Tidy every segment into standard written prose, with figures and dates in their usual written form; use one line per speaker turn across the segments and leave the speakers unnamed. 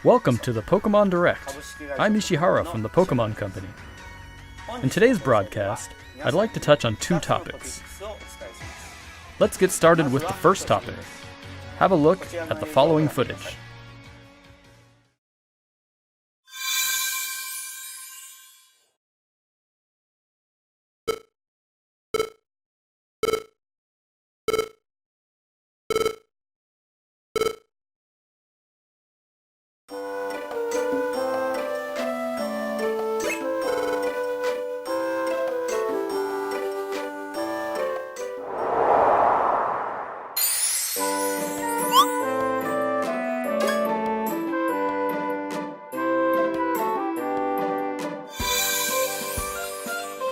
Welcome to the Pokemon Direct. I'm Ishihara from the Pokemon Company. In today's broadcast, I'd like to touch on two topics. Let's get started with the first topic. Have a look at the following footage.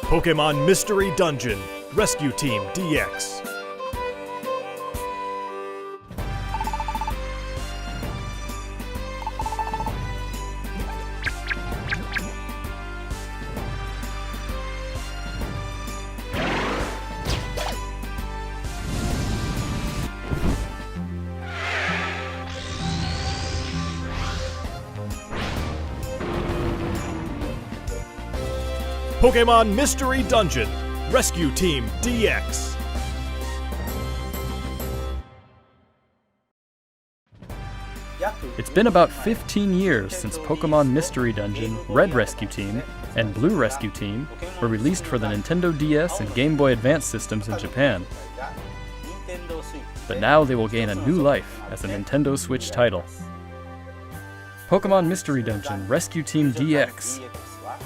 Pokemon Mystery Dungeon Rescue Team DX. Pokemon Mystery Dungeon Rescue Team DX.
It's been about 15 years since Pokemon Mystery Dungeon, Red Rescue Team, and Blue Rescue Team were released for the Nintendo DS and Game Boy Advance systems in Japan. But now they will gain a new life as a Nintendo Switch title. Pokemon Mystery Dungeon Rescue Team DX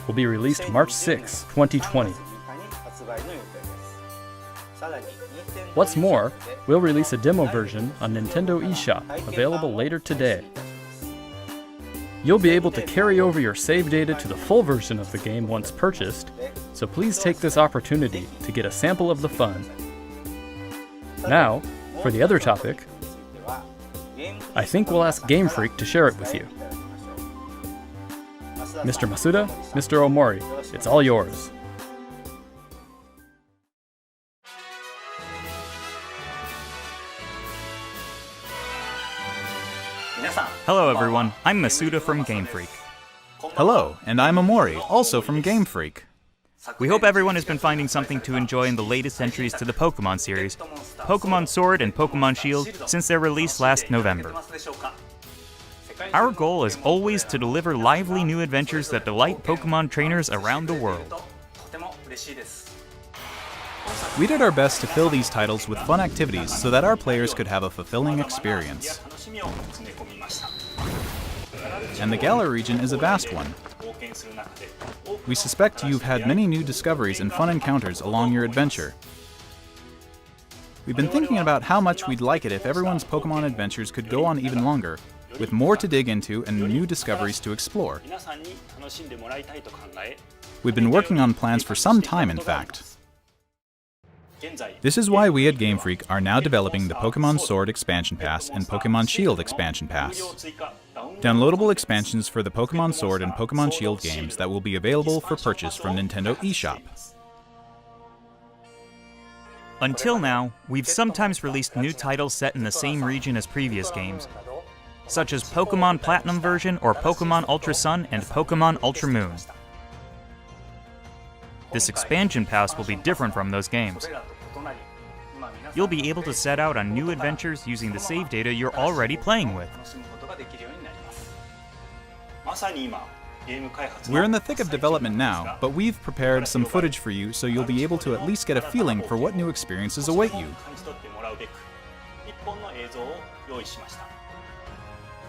will be released March 6, 2020. What's more, we'll release a demo version on Nintendo eShop, available later today. You'll be able to carry over your save data to the full version of the game once purchased, so please take this opportunity to get a sample of the fun. Now, for the other topic, I think we'll ask Game Freak to share it with you. Mr. Masuda, Mr. Omori, it's all yours.
Hello everyone, I'm Masuda from Game Freak.
Hello, and I'm Omori, also from Game Freak.
We hope everyone has been finding something to enjoy in the latest entries to the Pokemon series, Pokemon Sword and Pokemon Shield, since their release last November. Our goal is always to deliver lively new adventures that delight Pokemon trainers around the world.
We did our best to fill these titles with fun activities so that our players could have a fulfilling experience. And the Galar region is a vast one. We suspect you've had many new discoveries and fun encounters along your adventure. We've been thinking about how much we'd like it if everyone's Pokemon adventures could go on even longer, with more to dig into and new discoveries to explore. We've been working on plans for some time, in fact. This is why we at Game Freak are now developing the Pokemon Sword Expansion Pass and Pokemon Shield Expansion Pass. Downloadable expansions for the Pokemon Sword and Pokemon Shield games that will be available for purchase from Nintendo eShop.
Until now, we've sometimes released new titles set in the same region as previous games, such as Pokemon Platinum version or Pokemon Ultra Sun and Pokemon Ultra Moon. This expansion pass will be different from those games. You'll be able to set out on new adventures using the save data you're already playing with.
We're in the thick of development now, but we've prepared some footage for you so you'll be able to at least get a feeling for what new experiences await you.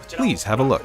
Please have a look.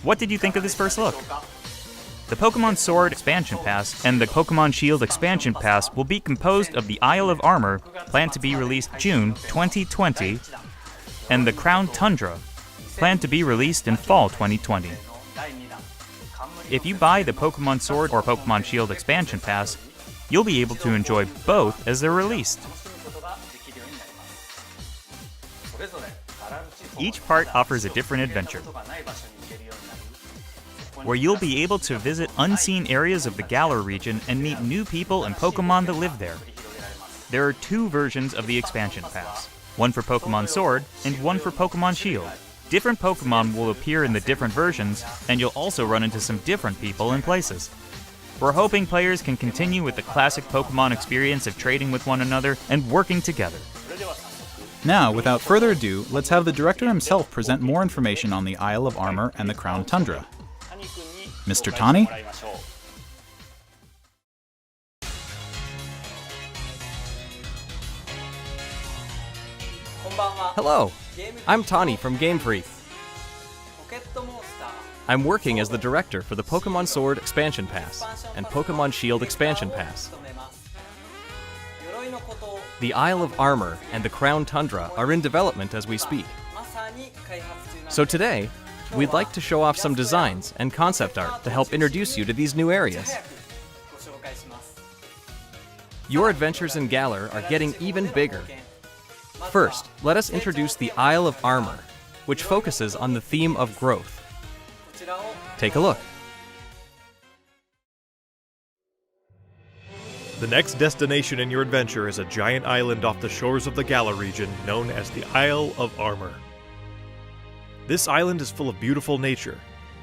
What did you think of this first look? The Pokemon Sword Expansion Pass and the Pokémon/Shield Expansion Pass will be composed of the Isle of Armor, planned to be released June 2020, and the Crown Tundra, planned to be released in fall 2020. If you buy the Pokemon Sword or Pokemon Shield Expansion Pass, you'll be able to enjoy both as they're released. Each part offers a different adventure, where you'll be able to visit unseen areas of the Galar region and meet new people and Pokemon that live there. There are two versions of the Expansion Pass, one for Pokemon Sword and one for Pokemon Shield. Different Pokemon will appear in the different versions, and you'll also run into some different people and places. We're hoping players can continue with the classic Pokemon experience of trading with one another and working together.
Now, without further ado, let's have the director himself present more information on the Isle of Armor and the Crown Tundra. Mr. Tani?
Hello, I'm Tani from Game Freak. I'm working as the director for the Pokemon Sword Expansion Pass and Pokemon Shield Expansion Pass. The Isle of Armor and the Crown Tundra are in development as we speak. So today, we'd like to show off some designs and concept art to help introduce you to these new areas. Your adventures in Galar are getting even bigger. First, let us introduce the Isle of Armor, which focuses on the theme of growth. Take a look.
The next destination in your adventure is a giant island off the shores of the Galar region known as the Isle of Armor. This island is full of beautiful nature.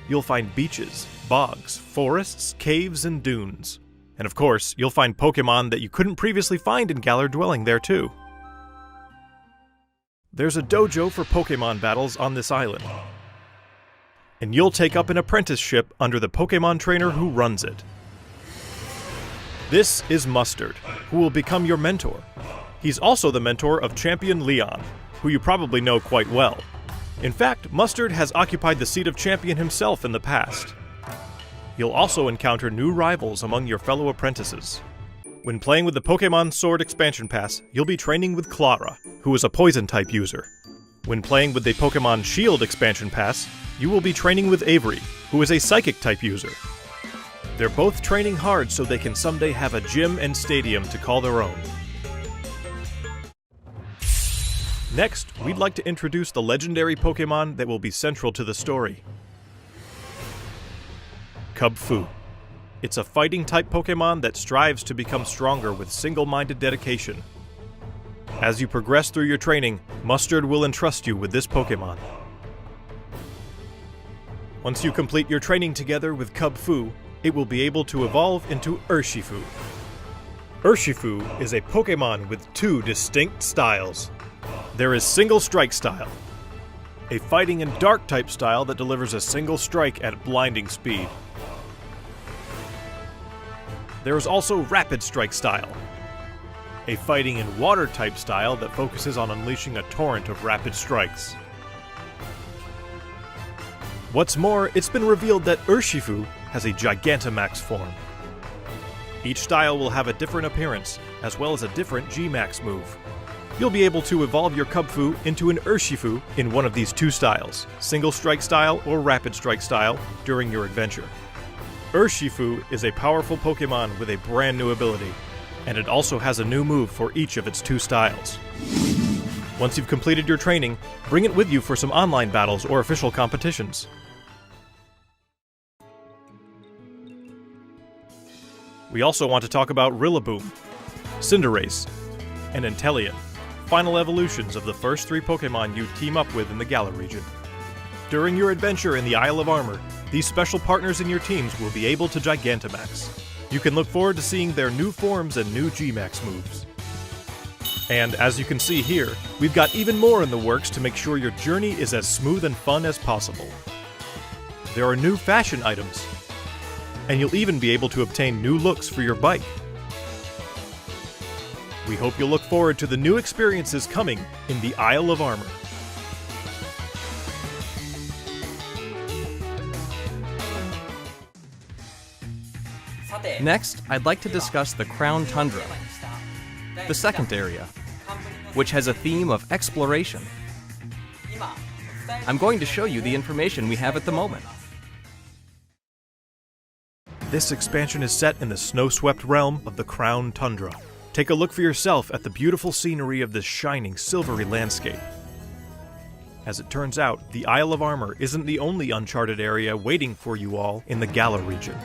You'll find beaches, bogs, forests, caves, and dunes. And of course, you'll find Pokémon that you couldn't previously find in Galar dwelling there too. There's a dojo for Pokémon battles on this island. And you'll take up an apprenticeship under the Pokémon trainer who runs it. This is Mustard, who will become your mentor. He's also the mentor of Champion Leon, who you probably know quite well. In fact, Mustard has occupied the seat of champion himself in the past. You'll also encounter new rivals among your fellow apprentices. When playing with the Pokemon Sword Expansion Pass, you'll be training with Clara, who is a Poison-type user. When playing with the Pokemon Shield Expansion Pass, you will be training with Avery, who is a Psychic-type user. They're both training hard so they can someday have a gym and stadium to call their own. Next, we'd like to introduce the legendary Pokémon that will be central to the story. Kubfu. It's a fighting-type Pokémon that strives to become stronger with single-minded dedication. As you progress through your training, Mustard will entrust you with this Pokémon. Once you complete your training together with Kubfu, it will be able to evolve into Urshifu. Urshifu is a Pokémon with two distinct styles. There is Single Strike style, a fighting and dark type style that delivers a single strike at blinding speed. There is also Rapid Strike style, a fighting and water type style that focuses on unleashing a torrent of rapid strikes. What's more, it's been revealed that Urshifu has a Gigantamax form. Each style will have a different appearance, as well as a different G-Max move. You'll be able to evolve your Kubfu into an Urshifu in one of these two styles, Single Strike style or Rapid Strike style, during your adventure. Urshifu is a powerful Pokémon with a brand new ability, and it also has a new move for each of its two styles. Once you've completed your training, bring it with you for some online battles or official competitions. We also want to talk about Rillaboom, Cinderace, and Inteleon, final evolutions of the first three Pokémon you team up with in the Galar region. During your adventure in the Isle of Armor, these special partners in your teams will be able to Gigantamax. You can look forward to seeing their new forms and new G-Max moves. And as you can see here, we've got even more in the works to make sure your journey is as smooth and fun as possible. There are new fashion items, and you'll even be able to obtain new looks for your bike. We hope you'll look forward to the new experiences coming in the Isle of Armor.
Next, I'd like to discuss the Crown Tundra, the second area, which has a theme of exploration. I'm going to show you the information we have at the moment.
This expansion is set in the snow-swept realm of the Crown Tundra. Take a look for yourself at the beautiful scenery of this shining, silvery landscape. As it turns out, the Isle of Armor isn't the only uncharted area waiting for you all in the Galar region.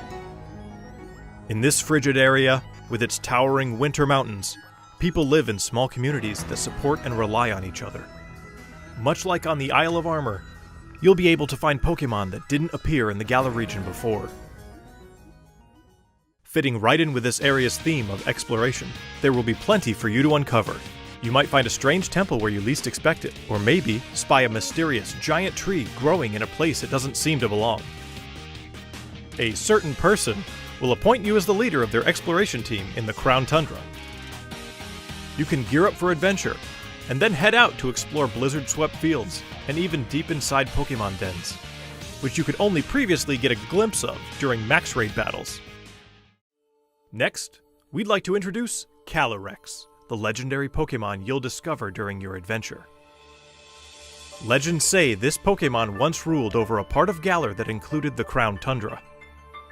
In this frigid area, with its towering winter mountains, people live in small communities that support and rely on each other. Much like on the Isle of Armor, you'll be able to find Pokémon that didn't appear in the Galar region before. Fitting right in with this area's theme of exploration, there will be plenty for you to uncover. You might find a strange temple where you least expect it, or maybe spy a mysterious giant tree growing in a place it doesn't seem to belong. A certain person will appoint you as the leader of their exploration team in the Crown Tundra. You can gear up for adventure, and then head out to explore blizzard-swept fields, and even deep inside Pokémon dens, which you could only previously get a glimpse of during max raid battles. Next, we'd like to introduce Calyrex, the legendary Pokémon you'll discover during your adventure. Legends say this Pokémon once ruled over a part of Galar that included the Crown Tundra.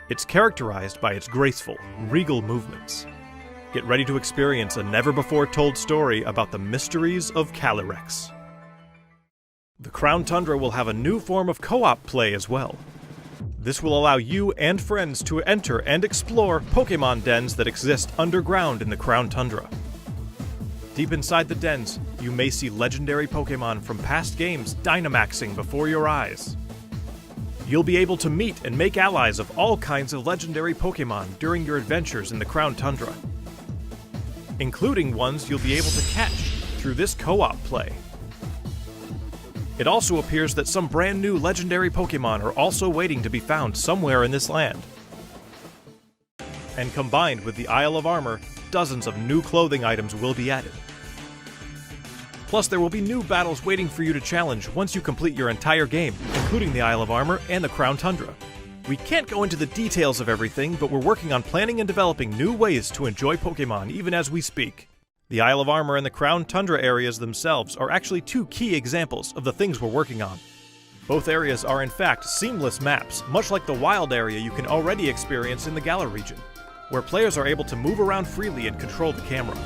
It's characterized by its graceful, regal movements. Get ready to experience a never-before-told story about the mysteries of Calyrex. The Crown Tundra will have a new form of co-op play as well. This will allow you and friends to enter and explore Pokémon dens that exist underground in the Crown Tundra. Deep inside the dens, you may see legendary Pokémon from past games Dynamaxing before your eyes. You'll be able to meet and make allies of all kinds of legendary Pokémon during your adventures in the Crown Tundra, including ones you'll be able to catch through this co-op play. It also appears that some brand new legendary Pokémon are also waiting to be found somewhere in this land. And combined with the Isle of Armor, dozens of new clothing items will be added. Plus, there will be new battles waiting for you to challenge once you complete your entire game, including the Isle of Armor and the Crown Tundra. We can't go into the details of everything, but we're working on planning and developing new ways to enjoy Pokémon even as we speak. The Isle of Armor and the Crown Tundra areas themselves are actually two key examples of the things we're working on. Both areas are in fact seamless maps, much like the wild area you can already experience in the Galar region, where players are able to move around freely and control the camera.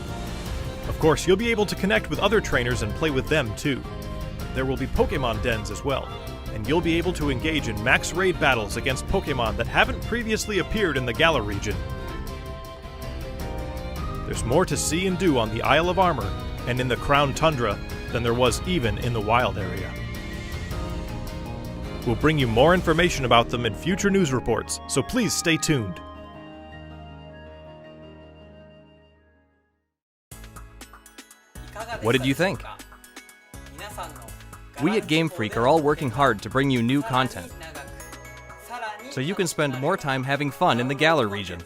Of course, you'll be able to connect with other trainers and play with them too. There will be Pokémon dens as well, and you'll be able to engage in max raid battles against Pokémon that haven't previously appeared in the Galar region. There's more to see and do on the Isle of Armor and in the Crown Tundra than there was even in the wild area. We'll bring you more information about them in future news reports, so please stay tuned.
What did you think? We at Game Freak are all working hard to bring you new content, so you can spend more time having fun in the Galar region.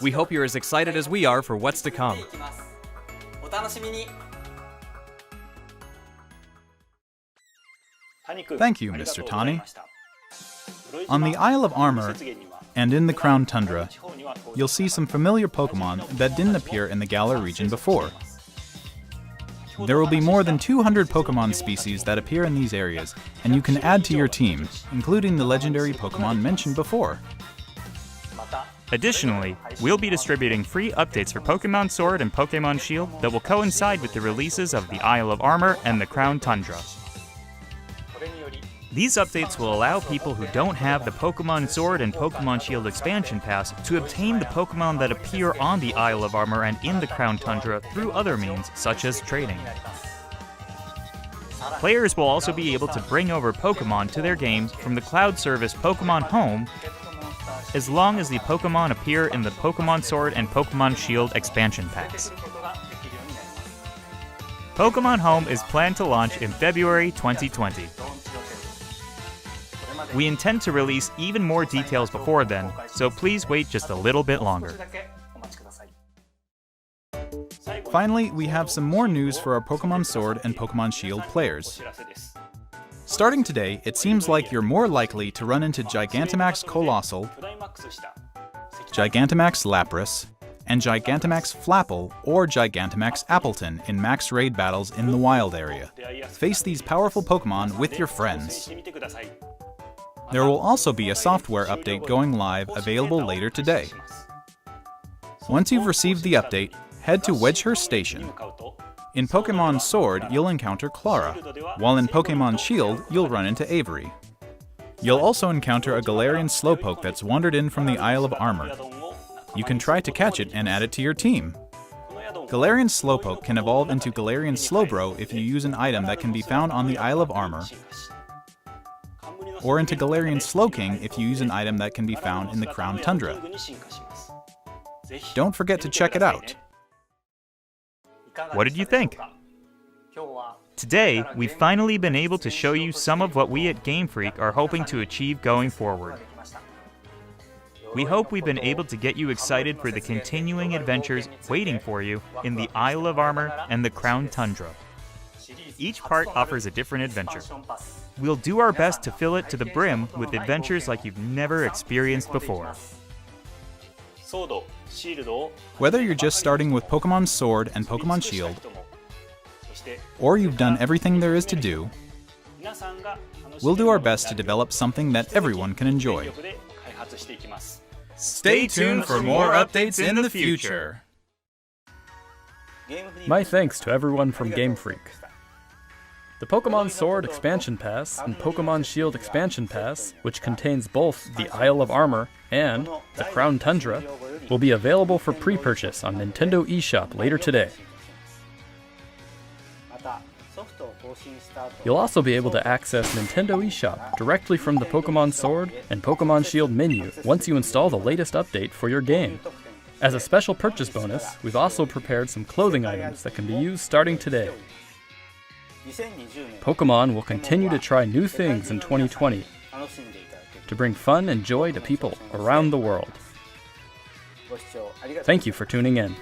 We hope you're as excited as we are for what's to come.
Thank you, Mr. Tani. On the Isle of Armor and in the Crown Tundra, you'll see some familiar Pokémon that didn't appear in the Galar region before. There will be more than 200 Pokémon species that appear in these areas, and you can add to your team, including the legendary Pokémon mentioned before.
Additionally, we'll be distributing free updates for Pokémon Sword and Pokémon Shield that will coincide with the releases of the Isle of Armor and the Crown Tundra. These updates will allow people who don't have the Pokémon Sword and Pokémon Shield expansion pass to obtain the Pokémon that appear on the Isle of Armor and in the Crown Tundra through other means, such as trading. Players will also be able to bring over Pokémon to their games from the cloud service Pokémon Home, as long as the Pokémon appear in the Pokémon Sword and Pokémon Shield expansion packs. Pokémon Home is planned to launch in February 2020. We intend to release even more details before then, so please wait just a little bit longer.
Finally, we have some more news for our Pokémon Sword and Pokémon Shield players. Starting today, it seems like you're more likely to run into Gigantamax Colossal, Gigantamax Lapras, and Gigantamax Flapple or Gigantamax Appleton in max raid battles in the wild area. Face these powerful Pokémon with your friends. There will also be a software update going live available later today. Once you've received the update, head to Wedgehurst Station. In Pokemon Sword, you'll encounter Clara, while in Pokemon Shield, you'll run into Avery. You'll also encounter a Galarian Slowpoke that's wandered in from the Isle of Armor. You can try to catch it and add it to your team. Galarian Slowpoke can evolve into Galarian Slowbro if you use an item that can be found on the Isle of Armor, or into Galarian Slowking if you use an item that can be found in the Crown Tundra. Don't forget to check it out.
What did you think? Today, we've finally been able to show you some of what we at Game Freak are hoping to achieve going forward. We hope we've been able to get you excited for the continuing adventures waiting for you in the Isle of Armor and the Crown Tundra. Each part offers a different adventure. We'll do our best to fill it to the brim with adventures like you've never experienced before.
Whether you're just starting with Pokemon Sword and Pokemon Shield, or you've done everything there is to do, we'll do our best to develop something that everyone can enjoy.
Stay tuned for more updates in the future.
My thanks to everyone from Game Freak. The Pokemon Sword Expansion Pass and Pokemon Shield Expansion Pass, which contains both the Isle of Armor and the Crown Tundra, will be available for pre-purchase on Nintendo eShop later today. You'll also be able to access Nintendo eShop directly from the Pokemon Sword and Pokemon Shield menu once you install the latest update for your game. As a special purchase bonus, we've also prepared some clothing items that can be used starting today. Pokemon will continue to try new things in 2020 to bring fun and joy to people around the world. Thank you for tuning in.